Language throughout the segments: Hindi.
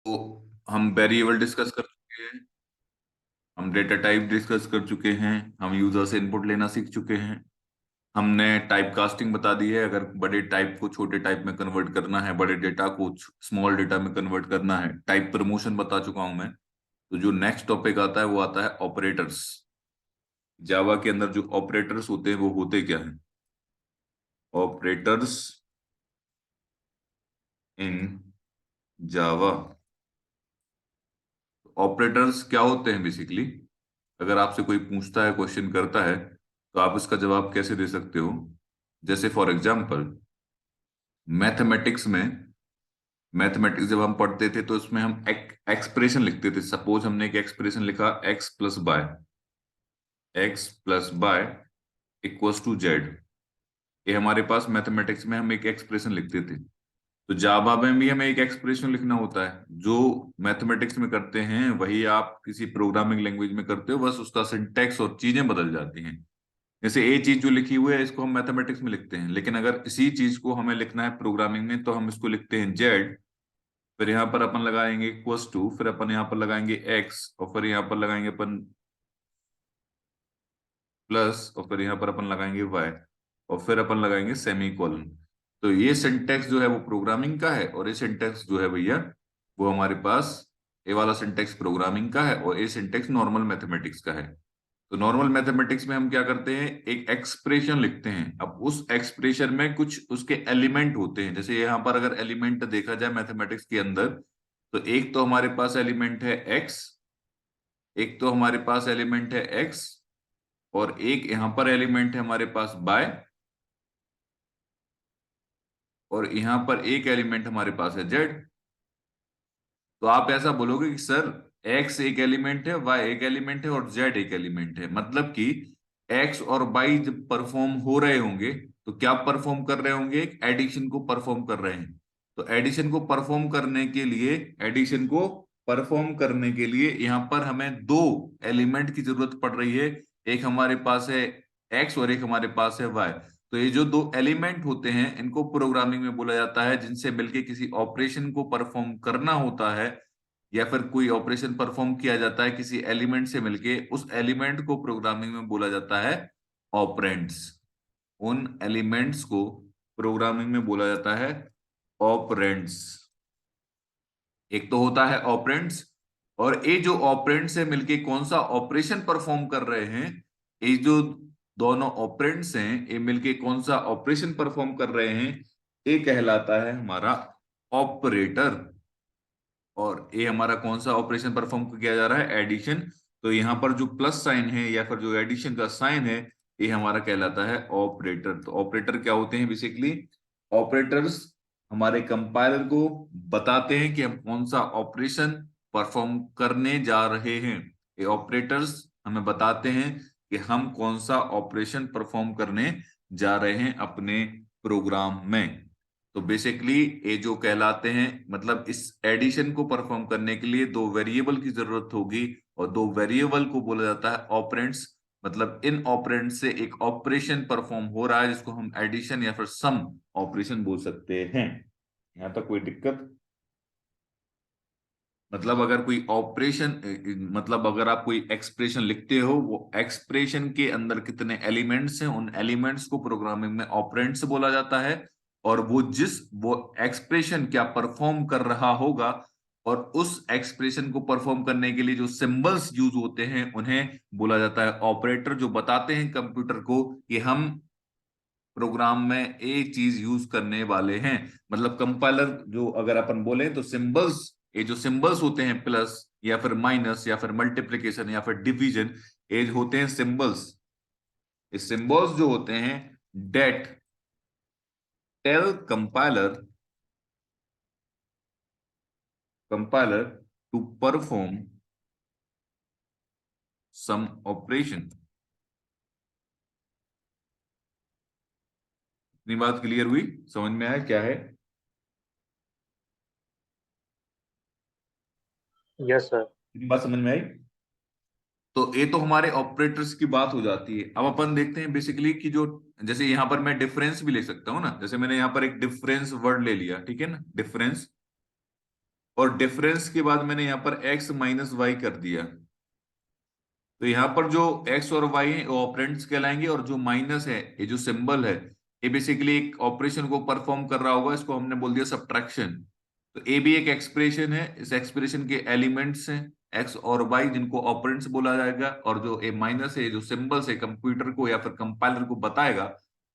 तो हम वेरिएबल डिस्कस कर चुके हैं, हम डेटा टाइप डिस्कस कर चुके हैं, हम यूजर से इनपुट लेना सीख चुके हैं, हमने टाइप कास्टिंग बता दी है, अगर बड़े टाइप को छोटे टाइप में कन्वर्ट करना है, बड़े डेटा को स्मॉल डेटा में कन्वर्ट करना है। टाइप प्रमोशन बता चुका हूं मैं। तो जो नेक्स्ट टॉपिक आता है वो आता है ऑपरेटर्स। जावा के अंदर जो ऑपरेटर्स होते हैं वो होते क्या हैं? Operators in Java. ऑपरेटर्स क्या होते हैं बेसिकली? अगर आपसे कोई पूछता है, क्वेश्चन करता है, तो आप इसका जवाब कैसे दे सकते हो? जैसे फॉर एग्जांपल मैथमेटिक्स में, मैथमेटिक्स जब हम पढ़ते थे तो उसमें हम एक्सप्रेशन लिखते थे। सपोज हमने एक एक्सप्रेशन लिखा x plus y equals to z. ये हमारे पास मैथमेटिक्स में हम एक एक्सप्रेशन लिखते थे। तो जावा में भी हमें एक एक्सप्रेशन लिखना होता है। जो मैथमेटिक्स में करते हैं वही आप किसी प्रोग्रामिंग लैंग्वेज में करते हो, बस उसका सिंटेक्स और चीजें बदल जाती हैं। जैसे ए चीज जो लिखी हुई है इसको हम मैथमेटिक्स में लिखते हैं, लेकिन अगर इसी चीज को हमें लिखना है प्रोग्रामिंग में तो हम इसको लिखते हैं जेड। फिर यहाँ पर अपन लगाएंगे इक्वल्स टू, फिर अपन यहाँ पर लगाएंगे एक्स, और फिर यहाँ पर लगाएंगे अपन प्लस, और फिर यहाँ पर अपन लगाएंगे वाई, और फिर अपन लगाएंगे सेमी कोलन। तो ये सिंटेक्स जो है वो प्रोग्रामिंग का है, और ये सिंटेक्स जो है भैया वो हमारे पास, ये वाला सिंटेक्स प्रोग्रामिंग का है और ये सिंटेक्स नॉर्मल मैथमेटिक्स का है। तो नॉर्मल मैथमेटिक्स में हम क्या करते हैं, एक एक्सप्रेशन लिखते हैं। अब उस एक्सप्रेशन में कुछ उसके एलिमेंट होते हैं। जैसे यहाँ पर अगर एलिमेंट देखा जाए मैथमेटिक्स के अंदर, तो एक तो हमारे पास एलिमेंट है एक्स, एक तो हमारे पास एलिमेंट है एक्स, और एक यहाँ पर एलिमेंट है हमारे पास बाय, और यहाँ पर एक एलिमेंट हमारे पास है जेड। तो आप ऐसा बोलोगे कि सर एक्स एक एलिमेंट है, वाई एक एलिमेंट है और जेड एक एलिमेंट है, मतलब कि एक्स और वाई जब परफॉर्म हो रहे होंगे तो क्या परफॉर्म कर रहे होंगे? एक एडिशन को परफॉर्म कर रहे हैं। तो एडिशन को परफॉर्म करने के लिए, एडिशन को परफॉर्म करने के लिए यहाँ पर हमें दो एलिमेंट की जरूरत पड़ रही है। एक हमारे पास है एक्स और एक हमारे पास है वाई। तो ये जो दो एलिमेंट होते हैं इनको प्रोग्रामिंग में बोला जाता है, जिनसे मिलके किसी ऑपरेशन को परफॉर्म करना होता है, या फिर कोई ऑपरेशन परफॉर्म किया जाता है किसी एलिमेंट से मिलके। उस एलिमेंट को प्रोग्रामिंग में बोला जाता है ऑपरेंड्स। उन एलिमेंट्स को प्रोग्रामिंग में बोला जाता है ऑपरेंड्स। एक तो होता है ऑपरेंड्स, और ये जो ऑपरेंड से मिलके कौन सा ऑपरेशन परफॉर्म कर रहे हैं, ये जो दोनों ऑपरेंड्स हैं ये मिलके कौन सा ऑपरेशन परफॉर्म कर रहे हैं, ये कहलाता है हमारा ऑपरेटर। और ये हमारा कौन सा ऑपरेशन परफॉर्म किया जा रहा है? एडिशन। तो यहाँ पर जो प्लस साइन है या फिर जो एडिशन का साइन है, ये हमारा कहलाता है ऑपरेटर। तो ऑपरेटर क्या होते हैं बेसिकली? ऑपरेटर्स हमारे कंपाइलर को बताते हैं कि हम कौन सा ऑपरेशन परफॉर्म करने जा रहे हैं। ये ऑपरेटर्स हमें बताते हैं कि हम कौन सा ऑपरेशन परफॉर्म करने जा रहे हैं अपने प्रोग्राम में। तो बेसिकली ये जो कहलाते हैं, मतलब इस एडिशन को परफॉर्म करने के लिए दो वेरिएबल की जरूरत होगी, और दो वेरिएबल को बोला जाता है ऑपरेंड्स। मतलब इन ऑपरेंड से एक ऑपरेशन परफॉर्म हो रहा है जिसको हम एडिशन या फिर सम ऑपरेशन बोल सकते हैं। यहाँ तक कोई दिक्कत? मतलब अगर कोई ऑपरेशन, मतलब अगर आप कोई एक्सप्रेशन लिखते हो, वो एक्सप्रेशन के अंदर कितने एलिमेंट्स हैं, उन एलिमेंट्स को प्रोग्रामिंग में ऑपरेंड्स बोला जाता है। और वो एक्सप्रेशन क्या परफॉर्म कर रहा होगा, और उस एक्सप्रेशन को परफॉर्म करने के लिए जो सिंबल्स यूज होते हैं उन्हें बोला जाता है ऑपरेटर, जो बताते हैं कंप्यूटर को कि हम प्रोग्राम में एक चीज यूज करने वाले हैं। मतलब कंपाइलर जो अगर अपन बोले तो सिंबल्स, ये जो सिंबल्स होते हैं प्लस या फिर माइनस या फिर मल्टीप्लिकेशन या फिर डिवीजन, ये होते हैं सिंबल्स। ये सिंबल्स जो होते हैं that tell compiler to perform some operation. इतनी बात क्लियर हुई? समझ में आया क्या है? Yes sir. इतनी बात समझ में आई? तो ये तो हमारे ऑपरेटर्स की बात हो जाती है। अब अपन देखते हैं बेसिकली कि जो, जैसे यहां पर मैं डिफरेंस भी ले सकता हूं ना। जैसे मैंने यहां पर एक डिफरेंस वर्ड ले लिया, ठीक है ना, डिफरेंस। और डिफरेंस के बाद मैंने यहाँ पर x माइनस वाई कर दिया। तो यहाँ पर जो x और y है ऑपरेंड्स कहलाएंगे, और जो माइनस है, ये जो सिंबल है, ये बेसिकली एक ऑपरेशन को परफॉर्म कर रहा होगा, इसको हमने बोल दिया सब्ट्रैक्शन। तो ए भी एक एक्सप्रेशन है, इस एक्सप्रेशन के एलिमेंट्स हैं x और y, जिनको ऑपरेंड्स बोला जाएगा, और जो ए माइनस है, जो सिंबल्स है, कंप्यूटर को या फिर कंपाइलर को बताएगा,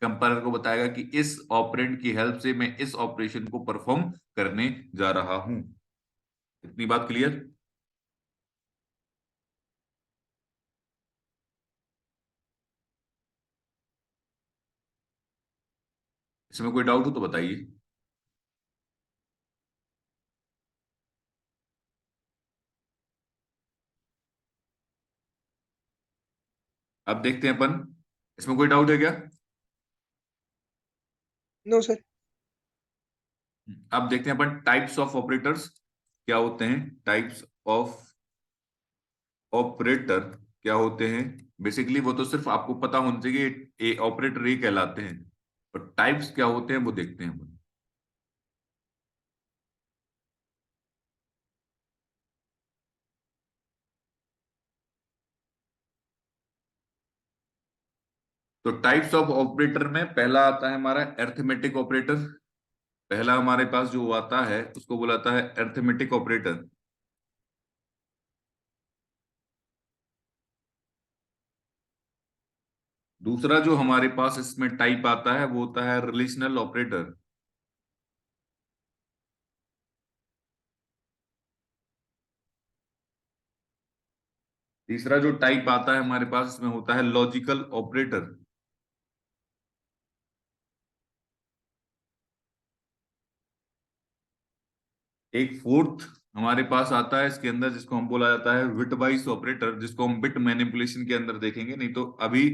कंपाइलर को बताएगा कि इस ऑपरेंड की हेल्प से मैं इस ऑपरेशन को परफॉर्म करने जा रहा हूं। इतनी बात क्लियर? इसमें कोई डाउट हो तो बताइए। अब देखते हैं अपन, इसमें कोई डाउट है क्या? No sir. अब देखते हैं अपन टाइप्स ऑफ ऑपरेटर्स क्या होते हैं। टाइप्स ऑफ ऑपरेटर क्या होते हैं? बेसिकली वो तो सिर्फ आपको पता होना चाहिए ये ऑपरेटर ये कहलाते हैं, और टाइप्स क्या होते हैं वो देखते हैं अपन। तो टाइप्स ऑफ ऑपरेटर में पहला आता है हमारा अरिथमेटिक ऑपरेटर। पहला हमारे पास जो आता है उसको बुलाता है अरिथमेटिक ऑपरेटर। दूसरा जो हमारे पास इसमें टाइप आता है वो होता है रिलेशनल ऑपरेटर। तीसरा जो टाइप आता है हमारे पास इसमें होता है लॉजिकल ऑपरेटर। एक फोर्थ हमारे पास आता है इसके अंदर, जिसको हम बोला जाता है बिटवाइज ऑपरेटर, जिसको हम बिट मैनिपुलेशन के अंदर देखेंगे। नहीं तो अभी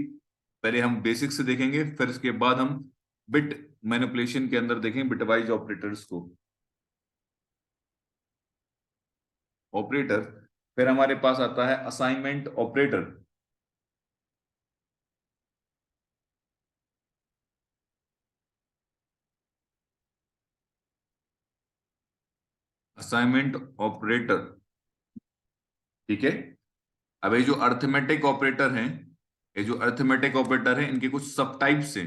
पहले हम बेसिक से देखेंगे, फिर इसके बाद हम बिट मैनिपुलेशन के अंदर देखेंगे बिटवाइज ऑपरेटर्स को, ऑपरेटर। फिर हमारे पास आता है असाइनमेंट ऑपरेटर। असाइनमेंट ऑपरेटर, ठीक है। अब ये जो अर्थमेटिक ऑपरेटर हैं, ये जो अर्थमेटिक ऑपरेटर हैं, इनके कुछ सब टाइप्स हैं।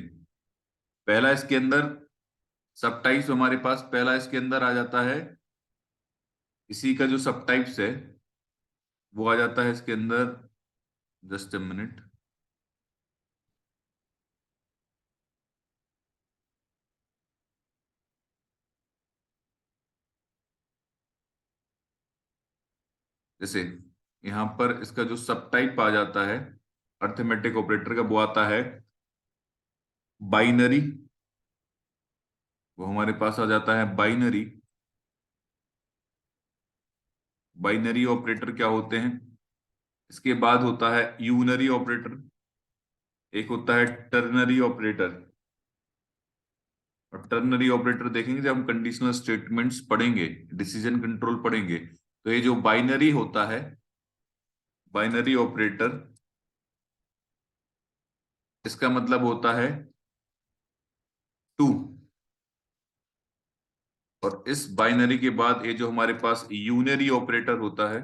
पहला इसके अंदर सब टाइप्स हमारे पास, पहला इसके अंदर आ जाता है, इसी का जो सब टाइप्स है वो आ जाता है इसके अंदर। Just a minute. जैसे यहां पर इसका जो सब टाइप आ जाता है अर्थमेटिक ऑपरेटर का, वो आता है बाइनरी। वो हमारे पास आ जाता है बाइनरी। बाइनरी ऑपरेटर क्या होते हैं? इसके बाद होता है यूनरी ऑपरेटर। एक होता है टर्नरी ऑपरेटर। और टर्नरी ऑपरेटर देखेंगे जब हम कंडीशनल स्टेटमेंट्स पढ़ेंगे, डिसीजन कंट्रोल पढ़ेंगे। तो ये जो बाइनरी होता है, बाइनरी ऑपरेटर, इसका मतलब होता है टू। और इस बाइनरी के बाद ये जो हमारे पास यूनरी ऑपरेटर होता है,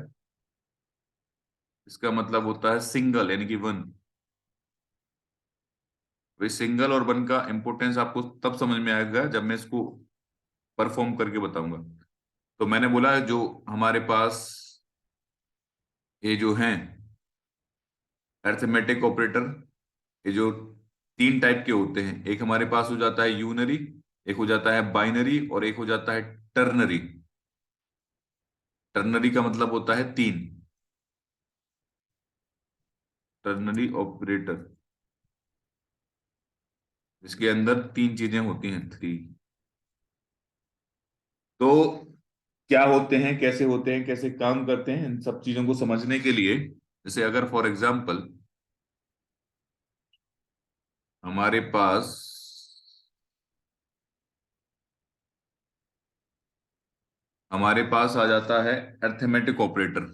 इसका मतलब होता है सिंगल, यानी कि वन। वही सिंगल और वन का इंपॉर्टेंस आपको तब समझ में आएगा जब मैं इसको परफॉर्म करके बताऊंगा। तो मैंने बोला जो हमारे पास ये जो हैं अरिथमेटिक ऑपरेटर, ये जो तीन टाइप के होते हैं, एक हमारे पास हो जाता है यूनरी, एक हो जाता है बाइनरी, और एक हो जाता है टर्नरी। टर्नरी का मतलब होता है तीन। टर्नरी ऑपरेटर, इसके अंदर तीन चीजें होती हैं, थ्री। तो क्या होते हैं, कैसे होते हैं, कैसे काम करते हैं, इन सब चीजों को समझने के लिए, जैसे अगर फॉर एग्जांपल हमारे पास हमारे पास आ जाता है अरिथमेटिक ऑपरेटर।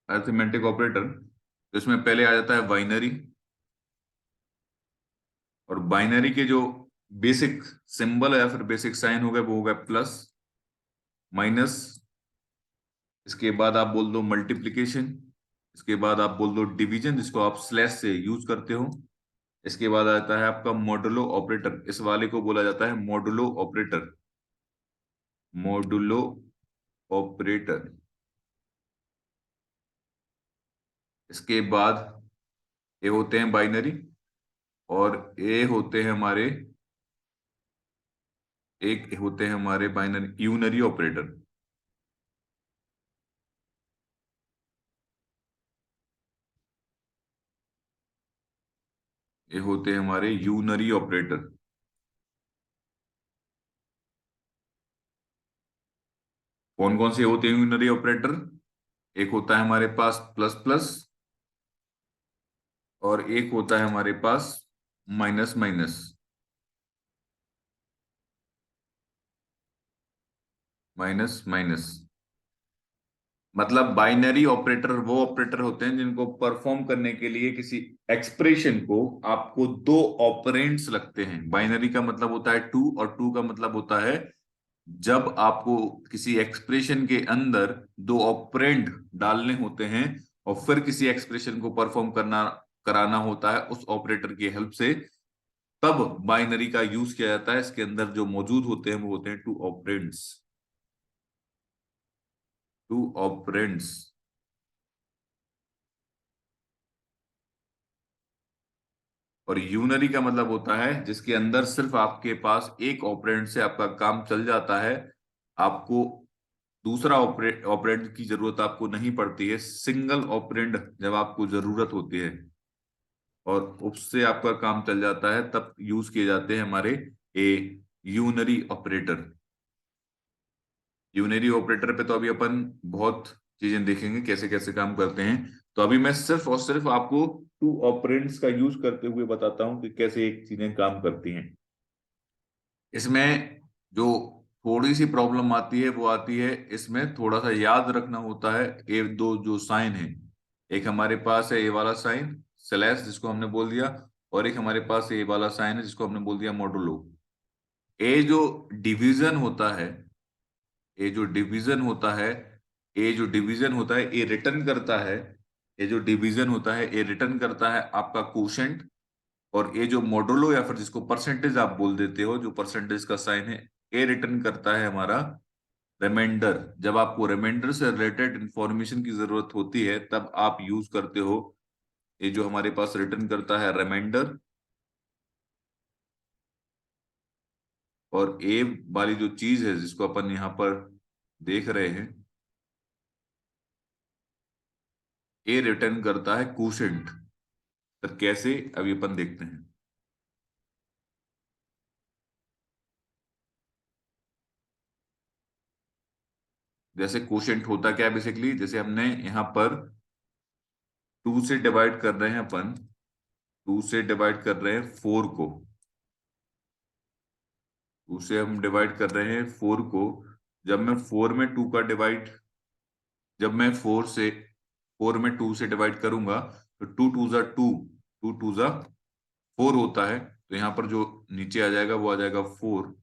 अरिथमेटिक ऑपरेटर, तो इसमें पहले आ जाता है बाइनरी, और बाइनरी के जो बेसिक सिंबल या फिर बेसिक साइन हो गए वो हो गए प्लस, माइनस, इसके बाद आप बोल दो मल्टीप्लीकेशन, इसके बाद आप बोल दो डिवीजन जिसको आप स्लैश से यूज करते हो, इसके बाद आता है आपका मॉडुलो ऑपरेटर, इस वाले को बोला जाता है मॉडुलो ऑपरेटर, मॉडुलो ऑपरेटर। इसके बाद ये होते हैं बाइनरी, और ये होते हैं हमारे, एक होते हैं हमारे बाइनरी यूनरी ऑपरेटर। ये होते हैं हमारे यूनरी ऑपरेटर। कौन कौन से होते हैं यूनरी ऑपरेटर? एक होता है हमारे पास प्लस प्लस, और एक होता है हमारे पास माइनस माइनस, माइनस माइनस। मतलब बाइनरी ऑपरेटर वो ऑपरेटर होते हैं जिनको परफॉर्म करने के लिए किसी एक्सप्रेशन को आपको दो ऑपरेंड्स लगते हैं। बाइनरी का मतलब होता है टू, और टू का मतलब होता है जब आपको किसी एक्सप्रेशन के अंदर दो ऑपरेंड डालने होते हैं और फिर किसी एक्सप्रेशन को परफॉर्म करना कराना होता है उस ऑपरेटर की हेल्प से, तब बाइनरी का यूज किया जाता है। इसके अंदर जो मौजूद होते हैं वो होते हैं टू ऑपरेंड्स, टू ऑपरेंड्स। और यूनरी का मतलब होता है जिसके अंदर सिर्फ आपके पास एक ऑपरेंड से आपका काम चल जाता है, आपको दूसरा ऑपरेंड की जरूरत आपको नहीं पड़ती है। सिंगल ऑपरेंड जब आपको जरूरत होती है और उससे आपका काम चल जाता है, तब यूज किए जाते हैं हमारे ए यूनरी ऑपरेटर। यूनरी ऑपरेटर पे तो अभी अपन बहुत चीजें देखेंगे कैसे कैसे काम करते हैं। तो अभी मैं सिर्फ और सिर्फ आपको टू ऑपरेंड्स का यूज करते हुए बताता हूं कि कैसे एक चीजें काम करती हैं। इसमें जो थोड़ी सी प्रॉब्लम आती है वो आती है, इसमें थोड़ा सा याद रखना होता है। ये दो जो साइन है, एक हमारे पास है ए वाला साइन स्लैश जिसको हमने बोल दिया, और एक हमारे पास ए वाला साइन है जिसको हमने बोल दिया मॉडुलो। ए जो डिवीजन होता है, ये जो डिवीजन होता है, ये जो डिवीजन होता है ये रिटर्न करता है, ये जो डिवीजन होता है ये रिटर्न करता है आपका कोशेंट। और ये जो मॉडुलो या फिर जिसको परसेंटेज आप बोल देते हो, जो परसेंटेज का साइन है, ये रिटर्न करता है हमारा रिमाइंडर। जब आपको रिमाइंडर से रिलेटेड इंफॉर्मेशन की जरूरत होती है तब आप यूज करते हो ये जो हमारे पास रिटर्न करता है रिमाइंडर। और ए वाली जो चीज है जिसको अपन यहाँ पर देख रहे हैं, ए रिटर्न करता है कोशेंट। तो कैसे, अभी अपन देखते हैं। जैसे कोशेंट होता क्या है बेसिकली, जैसे हमने यहाँ पर टू से डिवाइड कर रहे हैं अपन, टू से डिवाइड कर रहे हैं फोर को, टू से हम डिवाइड कर रहे हैं फोर को। जब मैं फोर में टू का डिवाइड, जब मैं फोर में टू से डिवाइड करूंगा तो टू टू जा टू, टू टू जा फोर होता है। तो यहाँ पर जो नीचे आ जाएगा वो आ जाएगा फोर,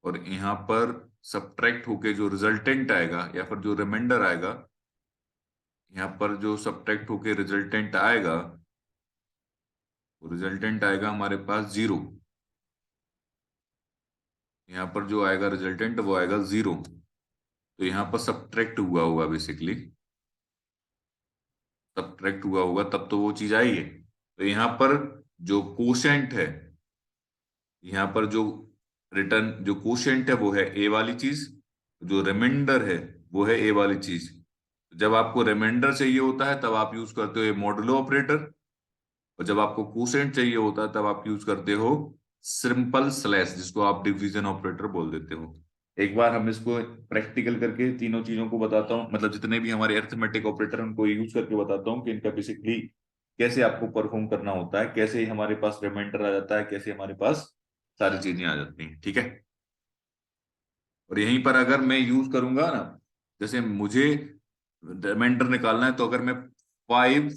और यहाँ पर सब्ट्रैक्ट होके जो रिजल्टेंट आएगा या फिर जो रिमाइंडर आएगा, यहाँ पर जो सब्ट्रैक्ट होके रिजल्टेंट आएगा, वो रिजल्टेंट आएगा हमारे पास जीरो। यहाँ पर जो आएगा रिजल्टेंट वो आएगा जीरो। तो यहाँ पर सब्ट्रैक्ट हुआ होगा बेसिकली, सब्ट्रैक्ट हुआ होगा तब तो वो चीज आई है। तो यहाँ पर जो कोशेंट है, यहाँ पर जो रिटर्न जो कोशेंट है वो है ए वाली चीज, जो रिमाइंडर है वो है ए वाली चीज। जब आपको रिमाइंडर चाहिए होता है तब आप यूज करते हो ये मॉडुलो ऑपरेटर, और जब आपको कोसेंट चाहिए होता है तब आप यूज करते हो सिंपल स्लैश जिसको आप डिवीजन ऑपरेटर बोल देते हो। एक बार हम इसको प्रैक्टिकल करके तीनों चीजों को बताता हूँ, मतलब जितने भी हमारे अरिथमेटिक ऑपरेटर हैं उनको यूज करके बताता हूँ कि इनका बेसिकली कैसे आपको परफॉर्म करना होता है, कैसे हमारे पास रिमाइंडर आ जाता है, कैसे हमारे पास सारी चीजें आ जाती हैं। ठीक है। और यहीं पर अगर मैं यूज करूंगा ना, जैसे मुझे रिमाइंडर निकालना है तो अगर मैं फाइव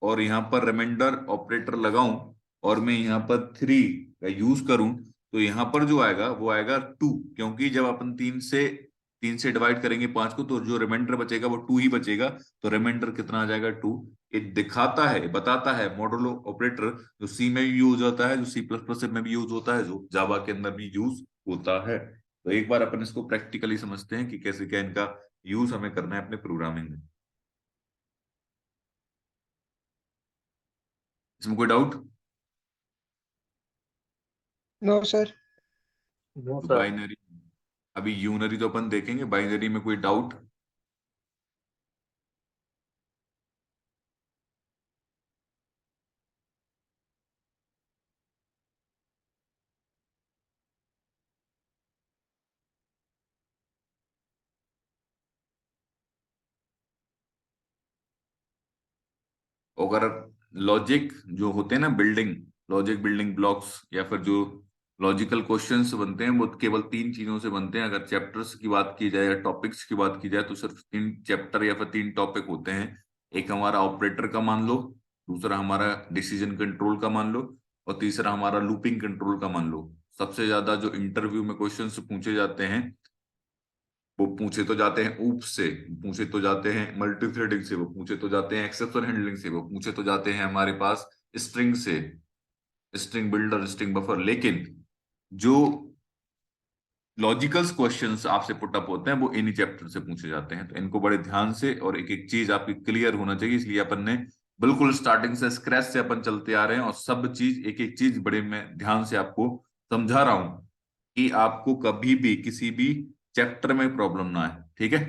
और यहाँ पर रिमाइंडर ऑपरेटर लगाऊं और मैं यहाँ पर 3 का यूज करूं, तो यहाँ पर जो आएगा वो आएगा 2, क्योंकि जब अपन 3 से डिवाइड करेंगे 5 को, तो जो रिमाइंडर बचेगा वो 2 ही बचेगा। तो रिमाइंडर कितना आ जाएगा? 2। ये दिखाता है, बताता है मॉडुलो ऑपरेटर, जो सी में भी यूज होता है, जो सी प्लस प्लस में भी यूज होता है, जो जावा के अंदर भी यूज होता है। तो एक बार अपन इसको प्रैक्टिकली समझते हैं कि कैसे क्या इनका यूज हमें करना है अपने प्रोग्रामिंग में। इसमें कोई डाउट? No sir. नो तो सर। बाइनरी, अभी यूनरी तो अपन देखेंगे, बाइनरी में कोई डाउट? अगर लॉजिक जो होते हैं ना, लॉजिक बिल्डिंग ब्लॉक्स, या फिर जो लॉजिकल क्वेश्चंस बनते हैं, वो केवल 3 चीजों से बनते हैं। अगर चैप्टर्स की बात की जाए या टॉपिक्स की बात की जाए, तो सिर्फ 3 चैप्टर या फिर 3 टॉपिक होते हैं। एक हमारा ऑपरेटर का मान लो, दूसरा हमारा डिसीजन कंट्रोल का मान लो, और तीसरा हमारा लूपिंग कंट्रोल का मान लो। सबसे ज्यादा जो इंटरव्यू में क्वेश्चंस पूछे जाते हैं, वो पूछे तो जाते हैं ऊप से, पूछे तो जाते हैं मल्टी थ्रेडिंग से, वो पूछे तो जाते हैं एक्सेप्शन हैंडलिंग से, वो पूछे तो जाते हैं हमारे पास स्ट्रिंग से, स्ट्रिंग बिल्डर, स्ट्रिंग बफर। लेकिन जो लॉजिकल क्वेश्चंस आपसे पुट अप होते हैं, वो इन्हीं चैप्टर से पूछे जाते हैं। तो इनको बड़े ध्यान से, और एक एक चीज आपकी क्लियर होना चाहिए, इसलिए अपन ने बिल्कुल स्टार्टिंग से स्क्रैच से अपन चलते आ रहे हैं, और सब चीज एक एक चीज बड़े मैं ध्यान से आपको समझा रहा हूं, कि आपको कभी भी किसी भी चैप्टर में प्रॉब्लम ना आए। ठीक है?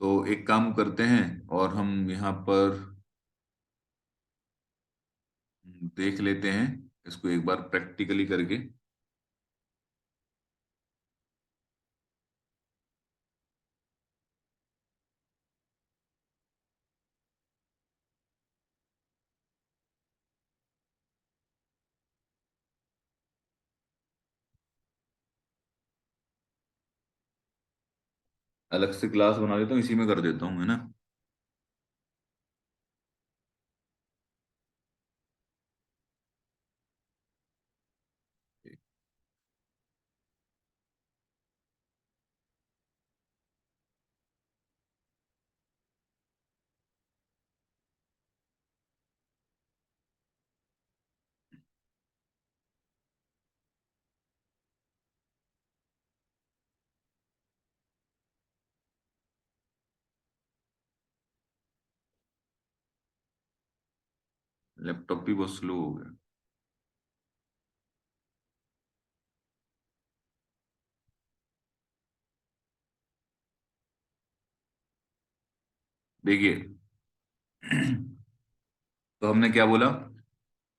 तो एक काम करते हैं, और हम यहाँ पर देख लेते हैं इसको एक बार प्रैक्टिकली करके। अलग से क्लास बना लेता हूँ, इसी में कर देता हूँ, है ना? लैपटॉप भी बहुत स्लो हो गया। देखिए, तो हमने क्या बोला,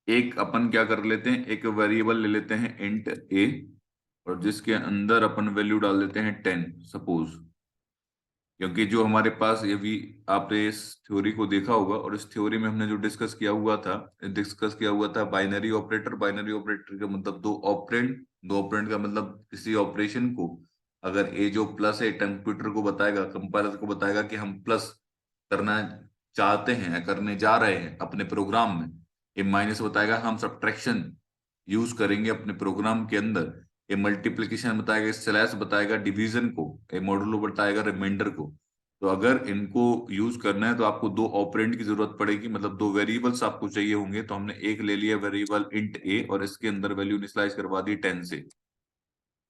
एक अपन क्या कर लेते हैं, एक वेरिएबल ले लेते हैं इंट ए, और जिसके अंदर अपन वैल्यू डाल देते हैं 10 सपोज। क्योंकि जो हमारे पास, ये भी आपने इस थ्योरी को देखा होगा, और इस थ्योरी में हमने जो डिस्कस किया हुआ था बाइनरी ऑपरेटर। बाइनरी ऑपरेटर का मतलब दो ऑपरेंड का मतलब किसी ऑपरेशन को, अगर ए जो प्लस है, कंप्यूटर को बताएगा, कंपाइलर को बताएगा कि हम प्लस करना चाहते हैं या करने जा रहे हैं अपने प्रोग्राम में। ये माइनस बताएगा, हम सब्ट्रैक्शन यूज करेंगे अपने प्रोग्राम के अंदर। ये मल्टीप्लिकेशन बताएगा, स्लैश बताएगा डिवीजन को, ये मॉडुलो बताएगा रिमाइंडर को। तो अगर इनको यूज करना है, तो आपको 2 ऑपरेंड की जरूरत पड़ेगी, मतलब 2 वेरिएबल्स आपको चाहिए होंगे। तो हमने एक ले लिया वेरिएबल इंट ए, और इसके अंदर वैल्यू इनिशियलाइज करवा दी 10 से।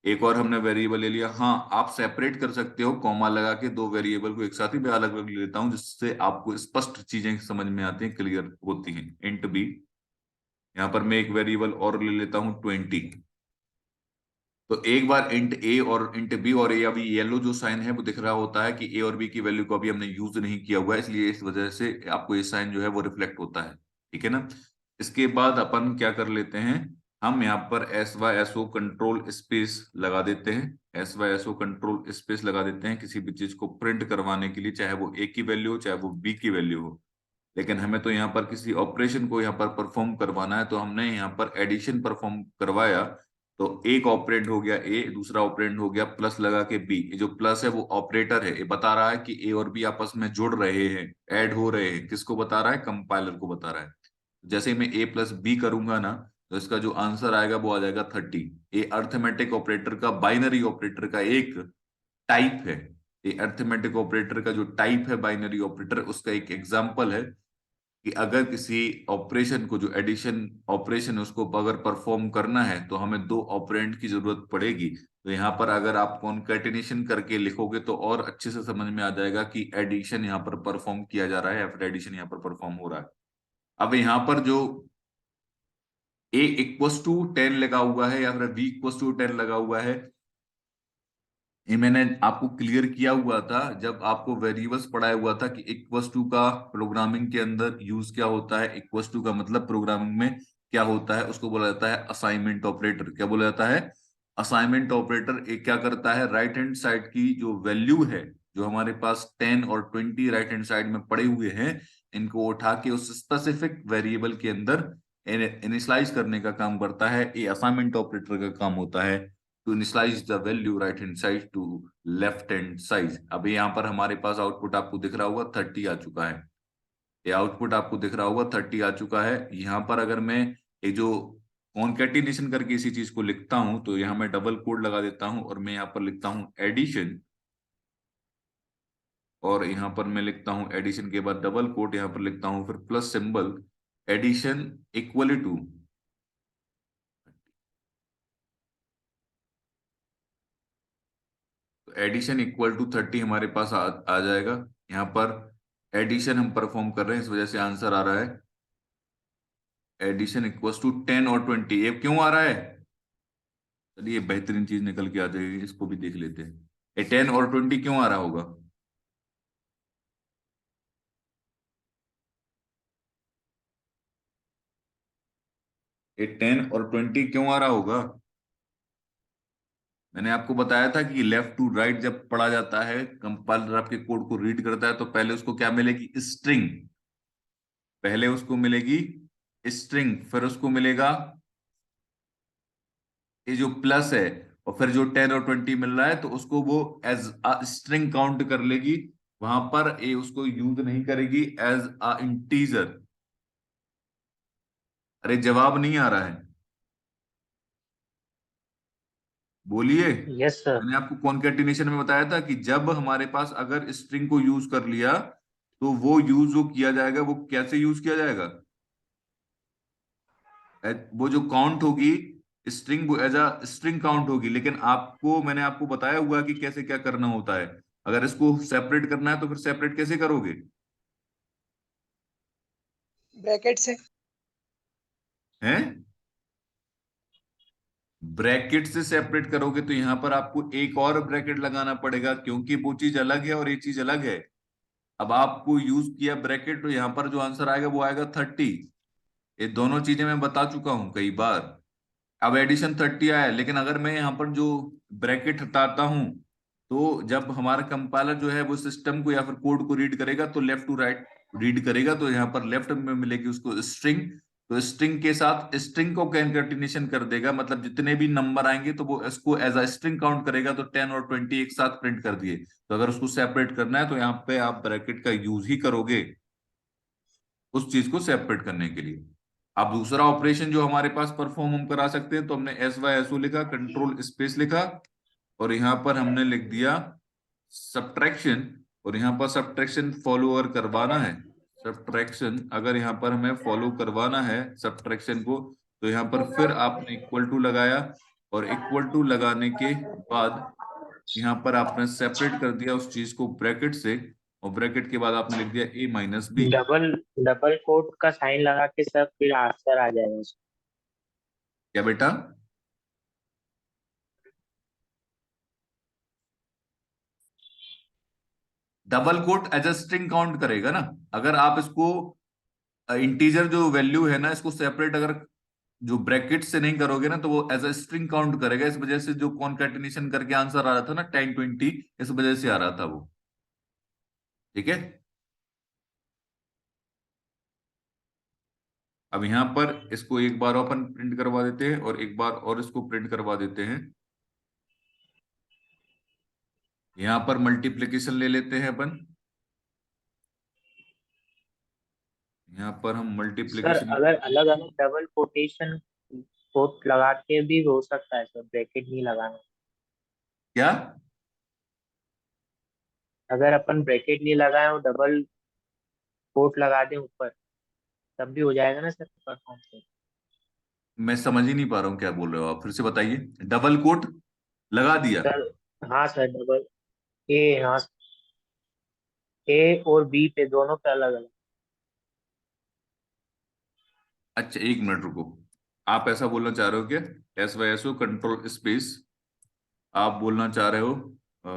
एक और हमने वेरिएबल ले लिया। हाँ, आप सेपरेट कर सकते हो कॉमा लगा के 2 वेरिएबल को एक साथ ही, मैं अलग अलग ले लेता हूँ, जिससे आपको स्पष्ट चीजें समझ में आती हैं, क्लियर होती हैं। इंट बी, यहाँ पर मैं एक वेरिएबल और ले लेता हूँ 20। तो एक बार इंट ए और इंट बी, और ये अभी येलो जो साइन है वो दिख रहा होता है कि ए और बी की वैल्यू को अभी हमने यूज नहीं किया हुआ है, इसलिए इस वजह से आपको ये साइन जो है वो रिफ्लेक्ट होता है। ठीक है ना? इसके बाद अपन क्या कर लेते हैं, हम यहाँ पर S Y S O control space लगा देते हैं। S Y S O control space लगा देते हैं किसी भी चीज को प्रिंट करवाने के लिए, चाहे वो ए की वैल्यू हो, चाहे वो बी की वैल्यू हो। लेकिन हमें तो यहाँ पर किसी ऑपरेशन को यहाँ पर परफॉर्म करवाना है, तो हमने यहाँ पर एडिशन परफॉर्म करवाया। तो एक ऑपरेंड हो गया ए, दूसरा ऑपरेंड हो गया प्लस लगा के बी। ये जो प्लस है वो ऑपरेटर है, ये बता रहा है कि ए और बी आपस में जुड़ रहे हैं, ऐड हो रहे हैं। किसको बता रहा है? कंपाइलर को बता रहा है। जैसे ही मैं ए प्लस बी करूंगा ना, तो इसका जो आंसर आएगा वो आ जाएगा 30। ये अर्थमेटिक ऑपरेटर का, बाइनरी ऑपरेटर का एक टाइप है। ये अर्थमेटिक ऑपरेटर का जो टाइप है बाइनरी ऑपरेटर, उसका एक एग्जांपल है कि अगर किसी ऑपरेशन को, जो एडिशन ऑपरेशन है, उसको अगर परफॉर्म करना है तो हमें दो ऑपरेंड की जरूरत पड़ेगी। तो यहाँ पर अगर आप कॉन्कैटिनेशन करके लिखोगे तो और अच्छे से समझ में आ जाएगा कि एडिशन यहाँ पर परफॉर्म किया जा रहा है या फिर एडिशन यहाँ पर परफॉर्म हो रहा है। अब यहाँ पर जो ए इक्वस टू 10 लगा हुआ है या फिर बी इक्वस टू 10 लगा हुआ है, ये मैंने आपको क्लियर किया हुआ था जब आपको वेरिएबल्स पढ़ाया हुआ था कि इक्वस टू का प्रोग्रामिंग के अंदर यूज क्या होता है। इक्वस टू का मतलब प्रोग्रामिंग में क्या होता है, उसको बोला जाता है असाइनमेंट ऑपरेटर। क्या बोला जाता है? Assignment operator. एक क्या करता है, राइट हैंड साइड की जो वैल्यू है, जो हमारे पास 10 और 20 राइट हैंड साइड में पड़े हुए हैं, इनको उठा के उस स्पेसिफिक वेरिएबल के अंदर इनिशियलाइज करने का काम करता है। ये असाइनमेंट ऑपरेटर का काम होता है, to initialize the value right hand side to left hand side. अभी यहाँ पर हमारे पास आउटपुट आपको दिख रहा होगा 30 आ चुका है। ये आउटपुट आपको दिख रहा होगा 30 आ चुका है। यहाँ पर अगर मैं ये जो कॉन्केटिनेशन करके इसी चीज को लिखता हूं, तो यहाँ मैं डबल कोड लगा देता हूं और मैं यहाँ पर लिखता हूं एडिशन, और यहाँ पर मैं लिखता हूं एडिशन के बाद डबल कोट, यहाँ पर लिखता हूं फिर plus symbol, addition equal to. तो एडिशन इक्वल टू 30 हमारे पास आ जाएगा। यहाँ पर एडिशन हम परफॉर्म कर रहे हैं, इस वजह से आंसर आ रहा है एडिशन इक्वल टू 10 और 20। ये क्यों आ रहा है? चलिए बेहतरीन चीज निकल के आ जाएगी, इसको भी देख लेते हैं। ये 10 और 20 क्यों आ रहा होगा? ये 10 और 20 क्यों आ रहा होगा? मैंने आपको बताया था कि लेफ्ट टू राइट जब पढ़ा जाता है, कंपाइलर आपके कोड को रीड करता है, तो पहले उसको क्या मिलेगी? स्ट्रिंग। पहले उसको मिलेगी स्ट्रिंग, फिर उसको मिलेगा ये जो प्लस है, और फिर जो 10 और 20 मिल रहा है तो उसको वो एज अ स्ट्रिंग काउंट कर लेगी। वहां पर ये उसको यूज नहीं करेगी एज अ इंटीजर। अरे जवाब नहीं आ रहा है, बोलिए। Yes sir. मैंने आपको कॉन्केटिनेशन में बताया था कि जब हमारे पास अगर स्ट्रिंग को यूज कर लिया, तो वो यूज जो किया जाएगा वो कैसे यूज किया जाएगा? वो जो काउंट होगी स्ट्रिंग, वो एज अ स्ट्रिंग काउंट होगी। लेकिन आपको, मैंने आपको बताया हुआ कि कैसे क्या करना होता है। अगर इसको सेपरेट करना है तो फिर सेपरेट कैसे करोगे? ब्रैकेट से। हैं? ब्रैकेट से सेपरेट करोगे तो यहां पर आपको एक और ब्रैकेट लगाना पड़ेगा, क्योंकि वो चीज अलग है और ये चीज अलग है। अब आपको यूज किया ब्रैकेट, तो यहां पर जो आंसर आएगा वो आएगा 30। ये दोनों चीजें मैं बता चुका हूं कई बार। अब एडिशन 30 आया, लेकिन अगर मैं यहाँ पर जो ब्रैकेट हटाता हूं, तो जब हमारा कंपाइलर जो है वो सिस्टम को या फिर कोड को रीड करेगा तो लेफ्ट टू राइट रीड करेगा, तो यहाँ पर लेफ्ट में मिलेगी उसको स्ट्रिंग। तो स्ट्रिंग के साथ स्ट्रिंग को कैंकेटिनेशन कर देगा, मतलब जितने भी नंबर आएंगे तो वो इसको एज अ स्ट्रिंग काउंट करेगा। तो 10 और 20 एक साथ प्रिंट कर दिए। तो अगर उसको सेपरेट करना है तो यहाँ पे आप ब्रैकेट का यूज ही करोगे उस चीज को सेपरेट करने के लिए। अब दूसरा ऑपरेशन जो हमारे पास परफॉर्म हम करा सकते हैं, तो हमने एस वाई एस ओ लिखा, कंट्रोल स्पेस लिखा, और यहाँ पर हमने लिख दिया सब्ट्रैक्शन। और यहाँ पर सब्ट्रैक्शन फॉलो अगर करवाना है, सब्ट्रैक्शन अगर यहाँ पर हमें फॉलो करवाना है सब्ट्रैक्शन को, तो यहाँ पर फिर आपने इक्वल टू लगाया, और इक्वल टू लगाने के बाद यहाँ पर आपने सेपरेट कर दिया उस चीज को ब्रैकेट से, और ब्रैकेट के बाद आपने लिख दिया A minus B. Double double quote का साइन लगा के सर फिर आंसर आ जाएगा उसका। क्या बेटा? Double quote as a string count करेगा ना। अगर आप इसको इंटीजर जो वैल्यू है ना, इसको सेपरेट अगर जो ब्रैकेट से नहीं करोगे ना, तो वो एज अ स्ट्रिंग काउंट करेगा। इस वजह से जो कॉन्कैटिनेशन करके आंसर आ रहा था ना 10 20, इस वजह से आ रहा था वो। ठीक है। अब यहाँ पर इसको एक बार अपन प्रिंट करवा देते हैं और एक बार और इसको प्रिंट करवा देते हैं। यहाँ पर मल्टीप्लिकेशन ले लेते हैं अपन। यहाँ पर हम सर मल्टीप्लिकेशन। अगर अलग अलग डबल कोटेशन कोट लगा के भी हो सकता है सर, ब्रैकेट नहीं लगाना। क्या? अगर अपन ब्रैकेट नहीं लगाए और डबल कोट लगा दें ऊपर, तब भी हो जाएगा ना सर परफॉर्म से। मैं समझ ही नहीं पा रहा हूँ क्या बोल रहे हो आप, फिर से बताइए। डबल कोट लगा दिया? सर हाँ सर, डबल ए, हाँ ए और बी पे दोनों पे अलग अलग। अच्छा एक मिनट रुको। आप ऐसा बोलना चाह रहे हो क्या? S Y S O control space आप बोलना चाह रहे हो? अ,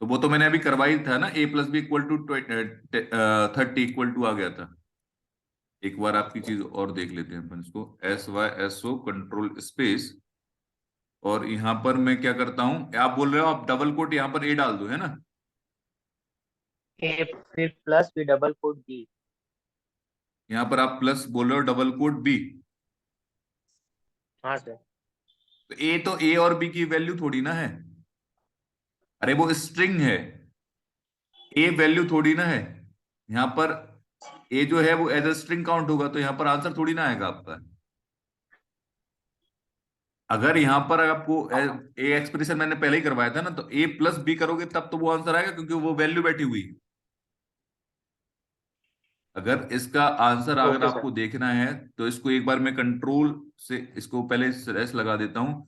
तो वो तो मैंने अभी करवाई था ना, A plus B equal to 30 equal to आ गया था। एक बार आपकी चीज और देख लेते हैं अपन इसको। S Y S O control space और यहां पर मैं क्या करता हूं, आप बोल रहे हो आप डबल कोट यहां पर ए डाल दो, है ना? ए फिर प्लस फिर डबल कोट बी। यहां पर आप प्लस बोल रहे हो, डबल कोट बी। हाँ सर। तो ए और बी की वैल्यू थोड़ी ना है। अरे वो स्ट्रिंग है, ए वैल्यू थोड़ी ना है। यहां पर ए जो है वो एज अ स्ट्रिंग काउंट होगा, तो यहां पर आंसर थोड़ी ना आएगा आपका। अगर यहां पर आपको ए एक्सप्रेशन मैंने पहले ही करवाया था ना, तो ए प्लस बी करोगे तब तो वो आंसर आएगा, क्योंकि वो वैल्यू बैठी हुई है। अगर इसका आंसर अगर ओके सर। आपको देखना है तो इसको एक बार मैं कंट्रोल से इसको पहले स्लैश लगा देता हूं।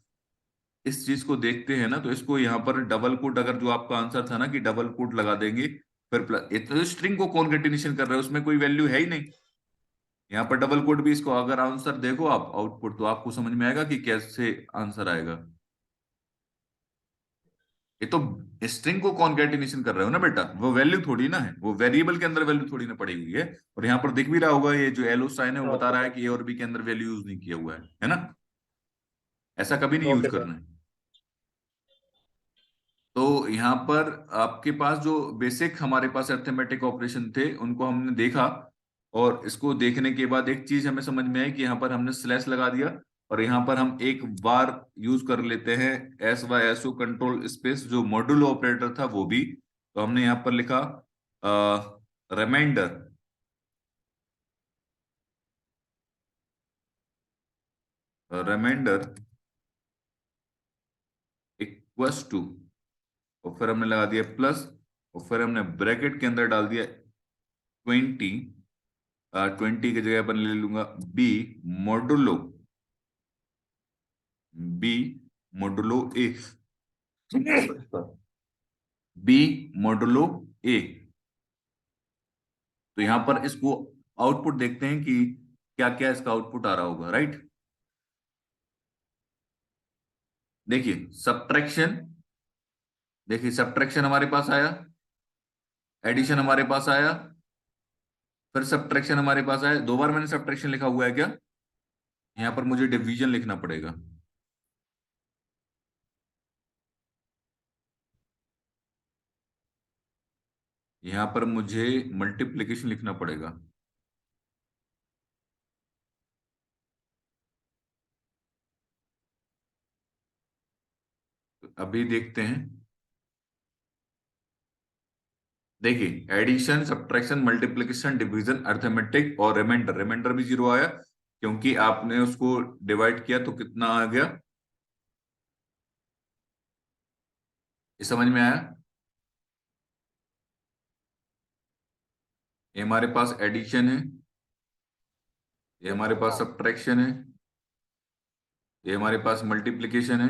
इस चीज को देखते हैं ना, तो इसको यहाँ पर डबल कोट, अगर जो आपका आंसर था ना कि डबल कोट लगा देंगे फिर प्लस, ये तो स्ट्रिंग को कौन कंटिन्यूशन कर रहे हो, उसमें कोई वैल्यू है ही नहीं। यहाँ पर डबल कोट भी, इसको अगर आंसर देखो आप आउटपुट, तो आपको समझ में आएगा कि कैसे आंसर आएगा। ये तो स्ट्रिंग को कॉन्कैटिनेशन कर रहे हो ना बेटा, वो वैल्यू थोड़ी ना है, वो वेरिएबल के अंदर वैल्यू थोड़ी ना पड़ी हुई है। और यहाँ पर दिख भी रहा होगा, ये जो एलो साइन है वो बता ओके रहा है सर। कि ए और बी के अंदर वैल्यू यूज नहीं किया हुआ है ना? ऐसा कभी नहीं यूज ओके सर। करना है। तो यहाँ पर आपके पास जो बेसिक हमारे पास अर्थमेटिक ऑपरेशन थे उनको हमने देखा। और इसको देखने के बाद एक चीज हमें समझ में आई कि यहाँ पर हमने स्लैश लगा दिया। और यहाँ पर हम एक बार यूज कर लेते हैं S Y S O control space, जो मॉड्यूलो ऑपरेटर था वो भी। तो हमने यहाँ पर लिखा रिमाइंडर, रिमाइंडर इक्वल्स टू, और फिर हमने लगा दिया प्लस, और फिर हमने ब्रैकेट के अंदर डाल दिया 20। 20 की जगह पर ले लूंगा बी मॉडुलो, बी मॉडुलो ए, बी मॉडुलो ए। तो यहां पर इसको आउटपुट देखते हैं कि क्या क्या इसका आउटपुट आ रहा होगा, राइट? देखिए सब्ट्रैक्शन, देखिए सब्ट्रैक्शन हमारे पास आया, एडिशन हमारे पास आया, फिर सब्ट्रैक्शन हमारे पास आया। दो बार मैंने सब्ट्रैक्शन लिखा हुआ है क्या? यहां पर मुझे डिवीजन लिखना पड़ेगा। यहां पर मुझे मल्टीप्लिकेशन लिखना पड़ेगा। तो अभी देखते हैं। देखिए addition, subtraction, multiplication, division, arithmetic और रिमाइंडर, रिमाइंडर भी जीरो आया क्योंकि आपने उसको डिवाइड किया तो कितना आ गया, ये समझ में आया? ये हमारे पास एडिशन है, ये हमारे पास सब्ट्रैक्शन है, ये हमारे पास मल्टीप्लिकेशन है,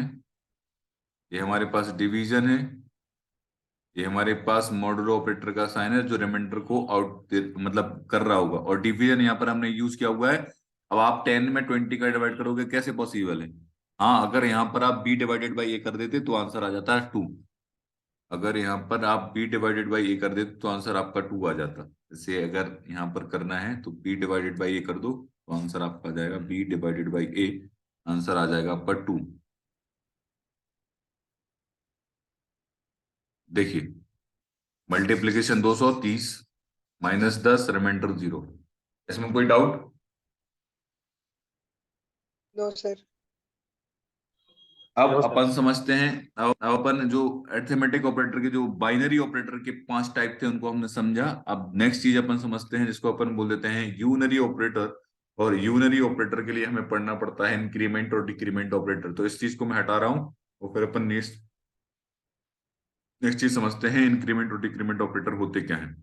ये हमारे पास डिवीजन है, ये हमारे पास मॉडुलो ऑपरेटर का साइन है जो रिमाइंडर को आउट मतलब कर रहा होगा, और डिवीजन यहाँ पर हमने यूज किया हुआ है। अब आप 10 में 20 का डिवाइड करोगे, कैसे पॉसिबल है? हाँ, अगर यहाँ पर आप b डिवाइडेड बाई ए कर देते तो आंसर आ जाता है 2। अगर यहाँ पर आप b डिवाइडेड बाई ए कर देते तो आंसर आपका 2 आ जाता। जैसे अगर यहाँ पर करना है तो b डिवाइडेड बाई ए कर दो तो आंसर आपका आ जाएगा b divided by A, answer आ जाएगा आपका 2। देखिए मल्टीप्लीकेशन 230 -10 रिमाइंडर 0। इसमें कोई डाउट? No sir. अब नो सर। अपन समझते हैं। अब अपन जो अरिथमेटिक ऑपरेटर के जो बाइनरी ऑपरेटर के 5 टाइप थे उनको हमने समझा। अब नेक्स्ट चीज अपन समझते हैं जिसको अपन बोल देते हैं यूनरी ऑपरेटर। और यूनरी ऑपरेटर के लिए हमें पढ़ना पड़ता है इंक्रीमेंट और डिक्रीमेंट ऑपरेटर। तो इस चीज को मैं हटा रहा हूं और फिर अपन नेक्स्ट नेक्स्ट चीज समझते हैं इंक्रीमेंट और डिक्रीमेंट ऑपरेटर होते क्या है।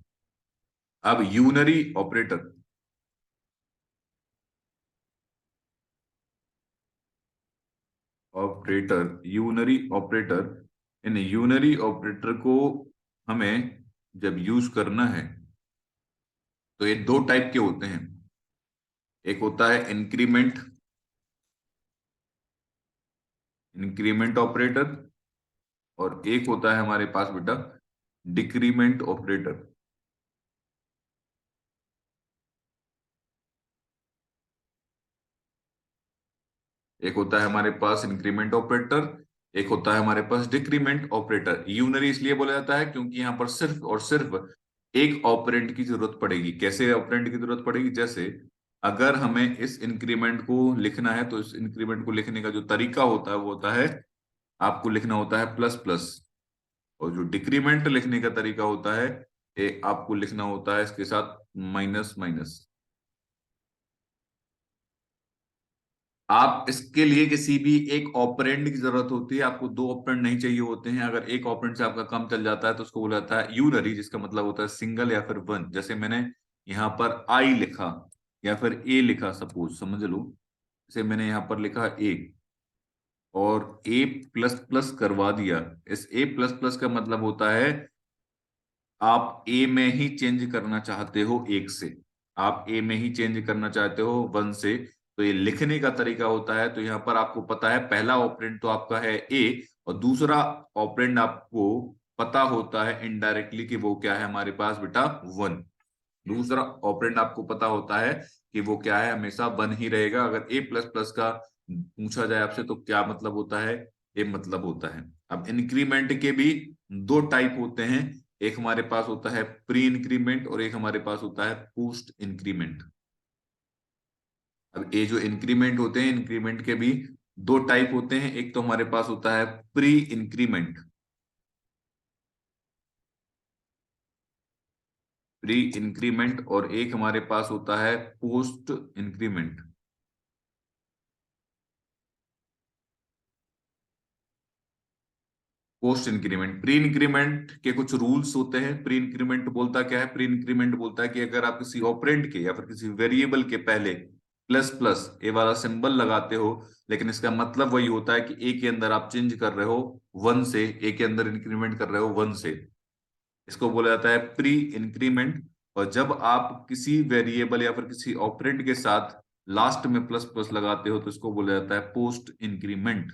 अब unary operator operator unary operator, इन यूनरी ऑपरेटर को हमें जब यूज करना है तो ये 2 टाइप के होते हैं। एक होता है इंक्रीमेंट इंक्रीमेंट ऑपरेटर, और एक होता है हमारे पास बेटा डिक्रीमेंट ऑपरेटर। एक होता है हमारे पास इंक्रीमेंट ऑपरेटर, एक होता है हमारे पास डिक्रीमेंट ऑपरेटर। यूनरी इसलिए बोला जाता है क्योंकि यहाँ पर सिर्फ और सिर्फ एक ऑपरेंड की जरूरत पड़ेगी। कैसे ऑपरेंड की जरूरत पड़ेगी? जैसे अगर हमें इस इंक्रीमेंट को लिखना है तो इस इंक्रीमेंट को लिखने का जो तरीका होता है वो होता है, आपको लिखना होता है प्लस प्लस। और जो डिक्रीमेंट लिखने का तरीका होता है ये आपको लिखना होता है इसके साथ माइनस माइनस। आप इसके लिए किसी भी एक ऑपरेंड की जरूरत होती है, आपको 2 ऑपरेंड नहीं चाहिए होते हैं। अगर एक ऑपरेंड से आपका काम चल जाता है तो उसको बोला जाता है यूनरी, जिसका मतलब होता है सिंगल या फिर वन। जैसे मैंने यहाँ पर आई लिखा या फिर ए लिखा, सपोज समझ लो, जैसे मैंने यहाँ पर लिखा ए और ए प्लस प्लस करवा दिया। इस ए प्लस प्लस का मतलब होता है आप ए में ही चेंज करना चाहते हो एक से, आप ए में ही चेंज करना चाहते हो वन से। तो ये लिखने का तरीका होता है। तो यहाँ पर आपको पता है पहला ऑपरेंड तो आपका है ए, और दूसरा ऑपरेंड आपको पता होता है इनडायरेक्टली कि वो क्या है हमारे पास बेटा वन। दूसरा ऑपरेंड आपको पता होता है कि वो क्या है, हमेशा वन ही रहेगा। अगर ए प्लस प्लस का पूछा जाए आपसे तो क्या मतलब होता है, ये मतलब होता है। अब इंक्रीमेंट के भी 2 टाइप होते हैं। एक हमारे पास होता है प्री इंक्रीमेंट और एक हमारे पास होता है पोस्ट इंक्रीमेंट। अब ये जो इंक्रीमेंट होते हैं, इंक्रीमेंट के भी 2 टाइप होते हैं। एक तो हमारे पास होता है प्री इंक्रीमेंट, प्री इंक्रीमेंट, और एक हमारे पास होता है post increment. Post increment, pre increment के कुछ रूल्स होते हैं। प्री इंक्रीमेंट बोलता क्या है? प्री इंक्रीमेंट बोलता है कि अगर आप किसी ऑपरेंड के या फिर किसी वेरिएबल के पहले प्लस प्लस ए वाला सिंबल लगाते हो, लेकिन इसका मतलब वही होता है कि ए के अंदर आप चेंज कर रहे हो वन से, ए के अंदर इंक्रीमेंट कर रहे हो वन से, इसको बोला जाता है प्री इंक्रीमेंट। और जब आप किसी वेरिएबल या फिर किसी ऑपरेंड के साथ लास्ट में प्लस प्लस लगाते हो तो इसको बोला जाता है पोस्ट इंक्रीमेंट।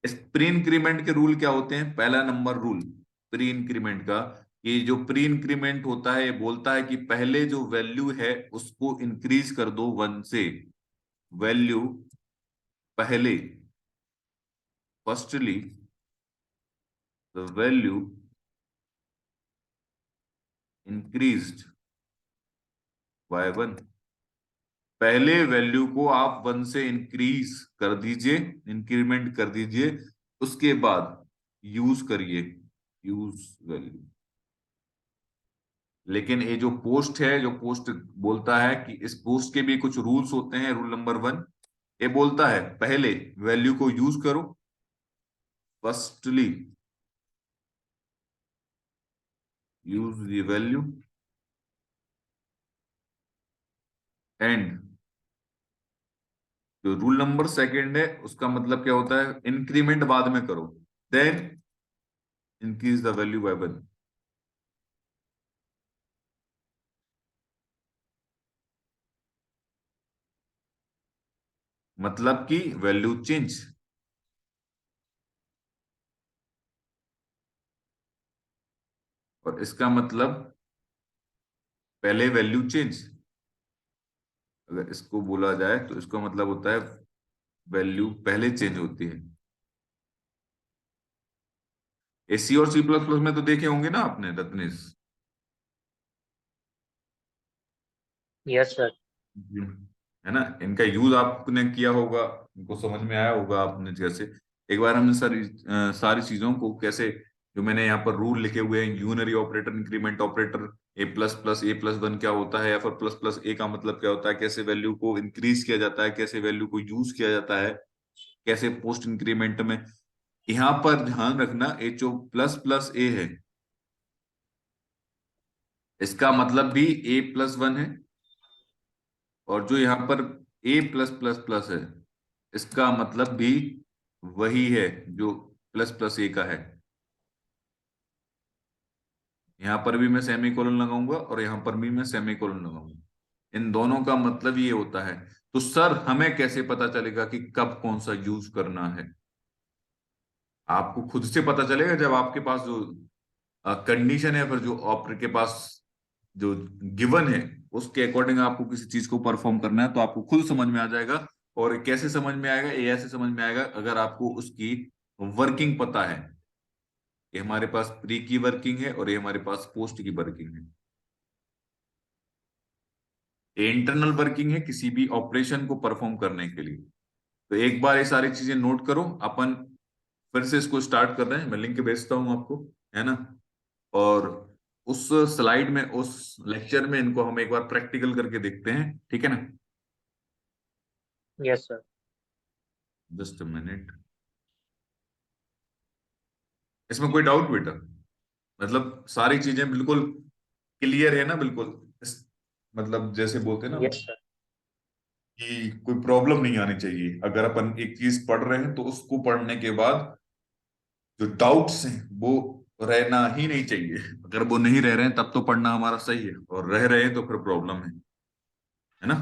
इस प्री इंक्रीमेंट के रूल क्या होते हैं? पहला नंबर रूल प्री इंक्रीमेंट का, ये जो प्री इंक्रीमेंट होता है ये बोलता है कि पहले जो वैल्यू है उसको इंक्रीज कर दो वन से। वैल्यू पहले, firstly the value increased by one. पहले वैल्यू को आप वन से इंक्रीज कर दीजिए, इंक्रीमेंट कर दीजिए, उसके बाद यूज करिए, यूज वैल्यू। लेकिन ये जो पोस्ट है, जो पोस्ट बोलता है कि इस पोस्ट के भी कुछ रूल्स होते हैं। रूल नंबर 1 ये बोलता है पहले वैल्यू को यूज करो, firstly use the value, and जो रूल नंबर 2 है उसका मतलब क्या होता है? इंक्रीमेंट बाद में करो, then increase the value by one. मतलब कि वैल्यू चेंज। और इसका मतलब पहले वैल्यू चेंज, अगर इसको बोला जाए तो इसका मतलब होता है वैल्यू पहले चेंज होती है। एसी और सी प्लस प्लस में तो देखे होंगे ना आपने रत्नेश। Yes sir. है ना, इनका यूज आपने किया होगा, इनको समझ में आया होगा आपने। जैसे एक बार हमने सारी चीजों को कैसे, जो मैंने यहाँ पर रूल लिखे हुए हैं, यूनरी ऑपरेटर, इंक्रीमेंट ऑपरेटर, ए प्लस प्लस ए प्लस वन क्या होता है, या फिर प्लस प्लस ए का मतलब क्या होता है, कैसे वैल्यू को इंक्रीज किया जाता है, कैसे वैल्यू को यूज किया जाता है, कैसे पोस्ट इंक्रीमेंट में। यहाँ पर ध्यान रखना, ए जो प्लस प्लस ए है, इसका मतलब भी ए प्लस वन है, और जो यहाँ पर ए प्लस प्लस प्लस है, इसका मतलब भी वही है जो प्लस प्लस ए का है। यहां पर भी मैं सेमी कोलन लगाऊंगा और यहां पर भी मैं सेमी कोलन लगाऊंगा। इन दोनों का मतलब ये होता है। तो सर हमें कैसे पता चलेगा कि कब कौन सा यूज करना है? आपको खुद से पता चलेगा जब आपके पास जो कंडीशन है, फिर जो ऑपरेटर के पास जो गिवन है, उसके अकॉर्डिंग आपको किसी चीज को परफॉर्म करना है, तो आपको खुद समझ में आ जाएगा। और कैसे समझ में आएगा? ये ऐसे समझ में आएगा अगर आपको उसकी वर्किंग पता है। ये हमारे पास प्री की वर्किंग है और ये हमारे पास पोस्ट की वर्किंग है। ये इंटरनल वर्किंग है किसी भी ऑपरेशन को परफॉर्म करने के लिए। तो एक बार ये सारी चीजें नोट करो। अपन फिर से इसको स्टार्ट कर रहे हैं, मैं लिंक भेजता हूं आपको, है ना। और उस स्लाइड में, उस लेक्चर में इनको हम एक बार प्रैक्टिकल करके देखते हैं, ठीक है ना। Yes sir. Just a minute. इसमें कोई डाउट बेटा? मतलब सारी चीजें बिल्कुल क्लियर है ना, बिल्कुल मतलब जैसे बोलते हैं ना यस सर। कि कोई प्रॉब्लम नहीं आनी चाहिए। अगर अपन एक चीज पढ़ रहे हैं तो उसको पढ़ने के बाद जो डाउट्स हैं वो रहना ही नहीं चाहिए। अगर वो नहीं रह रहे हैं तब तो पढ़ना हमारा सही है, और रह रहे हैं तो फिर प्रॉब्लम है ना।